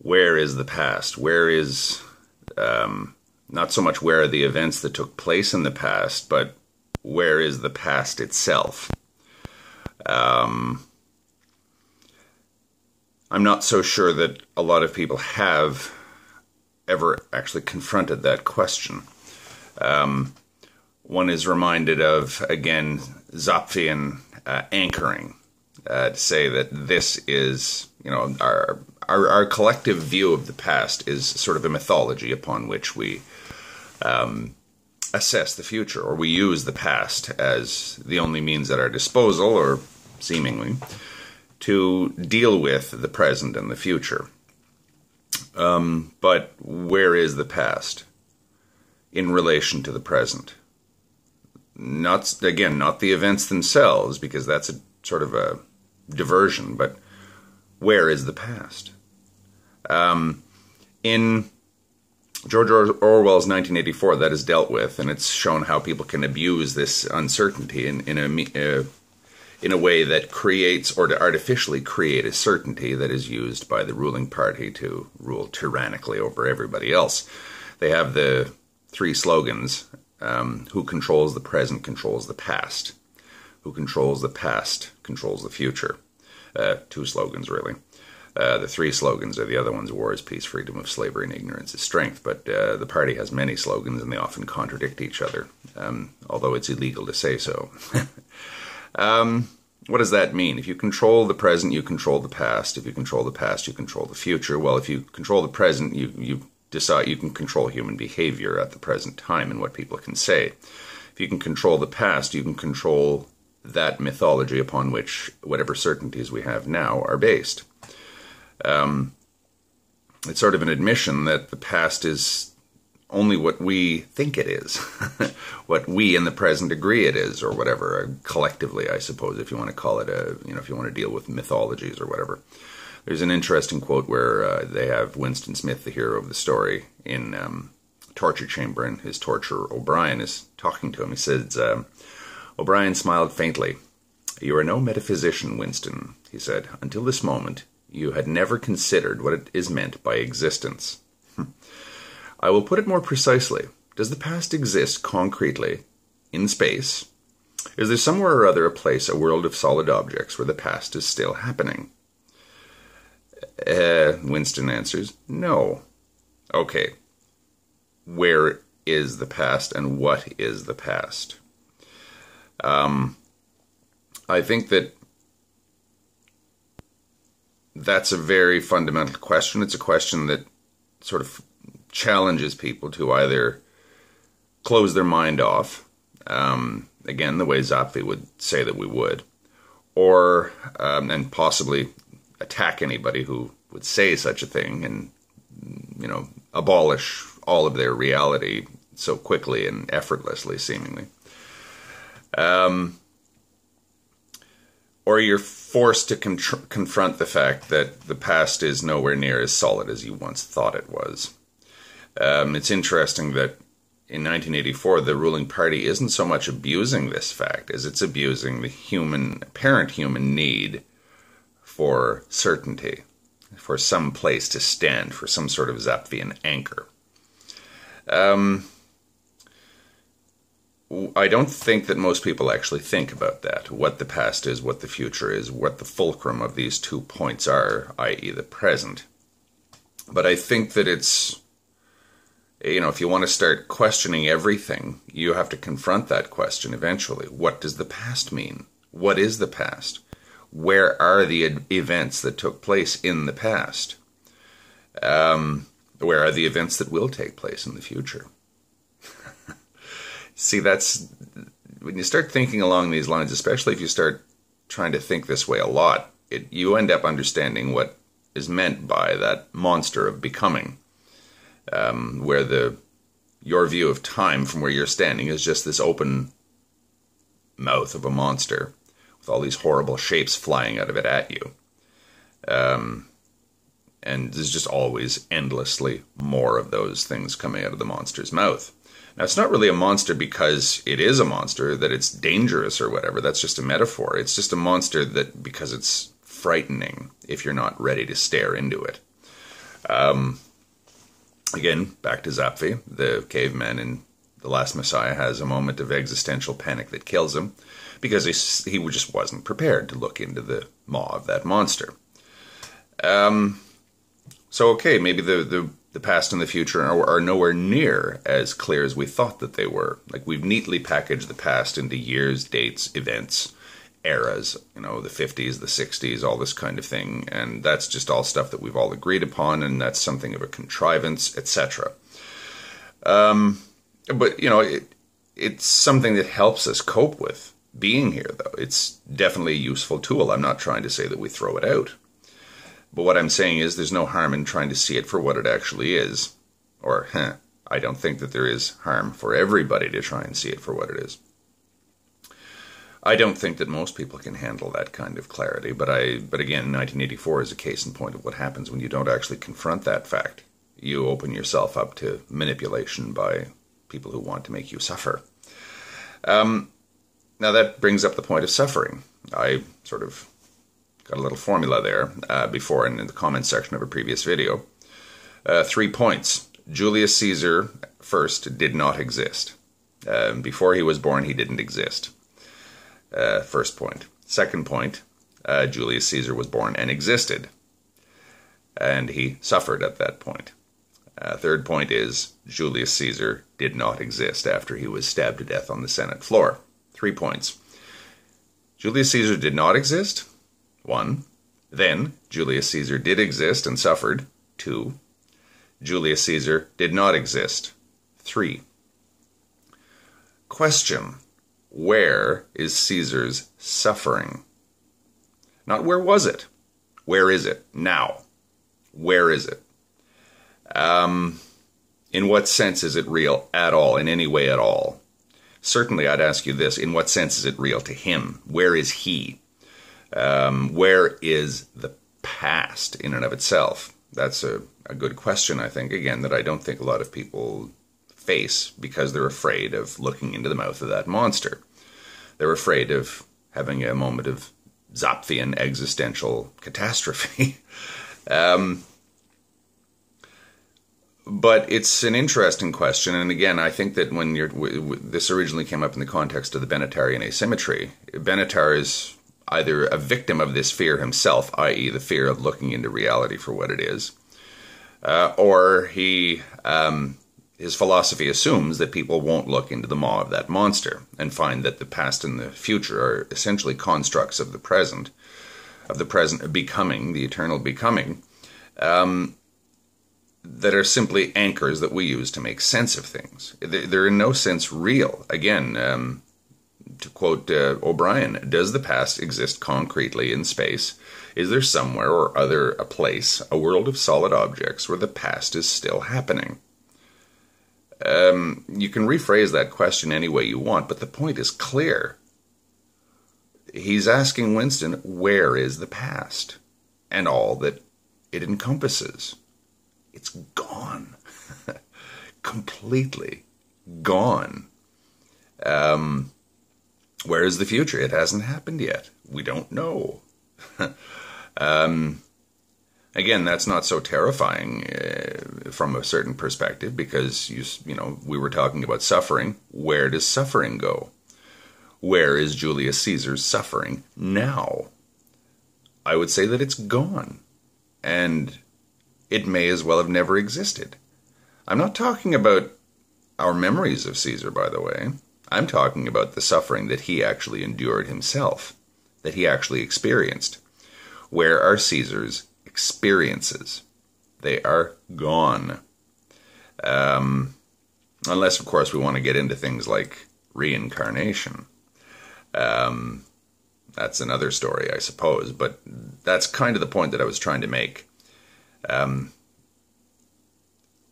where is the past? Where is, not so much where are the events that took place in the past, but where is the past itself? I'm not so sure that a lot of people have ever actually confronted that question. One is reminded of, again, Zopfian anchoring, to say that this is, our collective view of the past is sort of a mythology upon which we assess the future, or we use the past as the only means at our disposal, or seemingly, to deal with the present and the future. But where is the past in relation to the present? Not the events themselves, because that's a sort of a diversion, but where is the past? In George Orwell's 1984, that is dealt with, and it's shown how people can abuse this uncertainty in a way that creates, or to artificially create, a certainty that is used by the ruling party to rule tyrannically over everybody else. They have the three slogans: who controls the present controls the past. Who controls the past controls the future. Two slogans, really. The three slogans are the other ones: war is peace, freedom of slavery, and ignorance is strength. But the party has many slogans, and they often contradict each other, although it's illegal to say so. What does that mean? If you control the present, you control the past. If you control the past, you control the future. Well, if you control the present, you decide you can control human behavior at the present time and what people can say. If you can control the past, you can control that mythology upon which whatever certainties we have now are based. It's sort of an admission that the past is only what we think it is, what we in the present agree it is, or whatever, collectively, I suppose, if you want to call it if you want to deal with mythologies or whatever. There's an interesting quote where they have Winston Smith, the hero of the story, in torture chamber, and his torturer O'Brien is talking to him. He says, O'Brien smiled faintly. "You are no metaphysician, Winston," he said. "Until this moment, you had never considered what it is meant by existence. I will put it more precisely. Does the past exist concretely in space? Is there somewhere or other a place, a world of solid objects, where the past is still happening?" Winston answers, "No." Okay. Where is the past, and what is the past? I think that's a very fundamental question. It's a question that sort of challenges people to either close their mind off, again, the way Zopfi would say that we would, or, and possibly attack anybody who would say such a thing and, abolish all of their reality so quickly and effortlessly, seemingly. Or you're forced to confront the fact that the past is nowhere near as solid as you once thought it was. It's interesting that in 1984, the ruling party isn't so much abusing this fact as it's abusing the apparent human need for certainty, for some place to stand, for some sort of Zopfian anchor. I don't think that most people actually think about that, what the past is, what the future is, what the fulcrum of these 2 points are, i.e. the present. But I think that it's, if you want to start questioning everything, you have to confront that question eventually. What does the past mean? What is the past? Where are the events that took place in the past? Where are the events that will take place in the future? See, that's, when you start thinking along these lines, especially if you start trying to think this way a lot, you end up understanding what is meant by that monster of becoming, where your view of time from where you're standing is just this open mouth of a monster with all these horrible shapes flying out of it at you. And there's just always endlessly more of those things coming out of the monster's mouth. Now, it's not really a monster because it is a monster, that it's dangerous or whatever. That's just a metaphor. It's just a monster that because it's frightening if you're not ready to stare into it. Again, back to Zapfi, the caveman in The Last Messiah has a moment of existential panic that kills him because he just wasn't prepared to look into the maw of that monster. So, okay, maybe the past and the future are nowhere near as clear as we thought that they were. Like, we've neatly packaged the past into years, dates, events, eras, the 50s, the 60s, all this kind of thing. And that's just all stuff that we've all agreed upon, and that's something of a contrivance, etc. But, it's something that helps us cope with being here, though. It's definitely a useful tool. I'm not trying to say that we throw it out. But what I'm saying is there's no harm in trying to see it for what it actually is. Or, I don't think that there is harm for everybody to try and see it for what it is. I don't think that most people can handle that kind of clarity, but again, 1984 is a case in point of what happens when you don't actually confront that fact. You open yourself up to manipulation by people who want to make you suffer. Now that brings up the point of suffering. I sort of got a little formula there before in the comments section of a previous video. 3 points. Julius Caesar, first, did not exist. Before he was born, he didn't exist. First point. Second point, Julius Caesar was born and existed. And he suffered at that point. Third point is, Julius Caesar did not exist after he was stabbed to death on the Senate floor. 3 points. Julius Caesar did not exist. 1. Then, Julius Caesar did exist and suffered. 2. Julius Caesar did not exist. 3. Question. Where is Caesar's suffering? Not where was it? Where is it now? Where is it? In what sense is it real at all, in any way at all? Certainly, I'd ask you this. In what sense is it real to him? Where is he? Where is the past in and of itself? That's a good question, I think, again, that I don't think a lot of people face because they're afraid of looking into the mouth of that monster. They're afraid of having a moment of Zapfian existential catastrophe. But it's an interesting question, and again, I think that when this originally came up in the context of the Benatarian asymmetry, Benatar is either a victim of this fear himself, i.e. the fear of looking into reality for what it is, or his philosophy assumes that people won't look into the maw of that monster and find that the past and the future are essentially constructs of the present becoming, the eternal becoming, that are simply anchors that we use to make sense of things. They're in no sense real. Again, to quote O'Brien, does the past exist concretely in space? Is there somewhere or other a place, a world of solid objects where the past is still happening? You can rephrase that question any way you want, but the point is clear. He's asking Winston, where is the past? And all that it encompasses. It's gone. Completely gone. Where is the future? It hasn't happened yet. We don't know. Again, that's not so terrifying from a certain perspective because, we were talking about suffering. Where does suffering go? Where is Julius Caesar's suffering now? I would say that it's gone. And it may as well have never existed. I'm not talking about our memories of Caesar, by the way. I'm talking about the suffering that he actually endured himself, that he actually experienced. Where are Caesar's experiences? They are gone. Unless, of course, we want to get into things like reincarnation. That's another story, I suppose, but that's kind of the point that I was trying to make.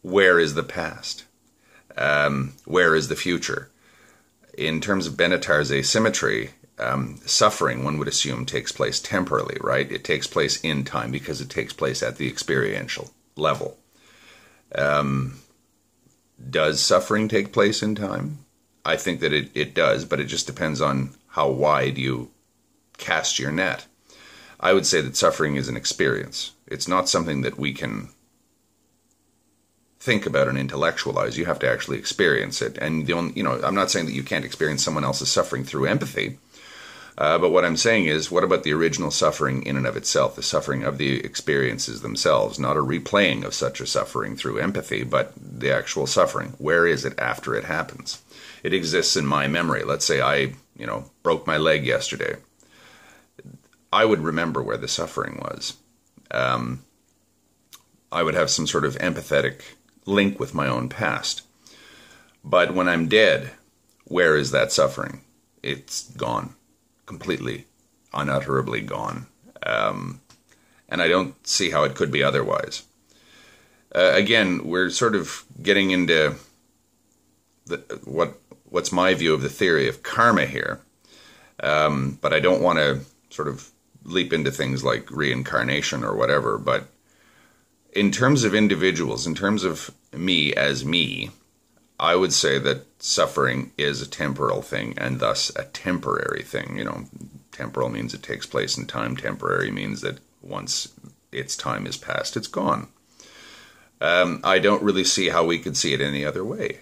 Where is the past? Where is the future? In terms of Benatar's asymmetry, suffering, one would assume, takes place temporally, right? It takes place in time because it takes place at the experiential level. Does suffering take place in time? I think that it does, but it just depends on how wide you cast your net. I would say that suffering is an experience. It's not something that we can think about and intellectualize. You have to actually experience it. And the only, I'm not saying that you can't experience someone else's suffering through empathy. But what I'm saying is, what about the original suffering in and of itself, the suffering of the experiences themselves, not a replaying of such a suffering through empathy, but the actual suffering? Where is it after it happens? It exists in my memory. Let's say I, broke my leg yesterday. I would remember where the suffering was. I would have some sort of empathetic link with my own past. But when I'm dead, where is that suffering? It's gone. Completely, unutterably gone. And I don't see how it could be otherwise. Again, we're sort of getting into what's my view of the theory of karma here. But I don't want to sort of leap into things like reincarnation or whatever. But in terms of individuals, in terms of me as me, I would say that suffering is a temporal thing and thus a temporary thing. Temporal means it takes place in time. Temporary means that once its time is past, it's gone. I don't really see how we could see it any other way.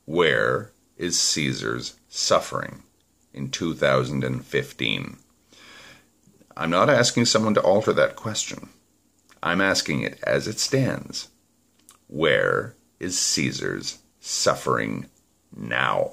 Where is Caesar's suffering in 2015? I'm not asking someone to alter that question. I'm asking it as it stands. Where is Caesar's suffering now?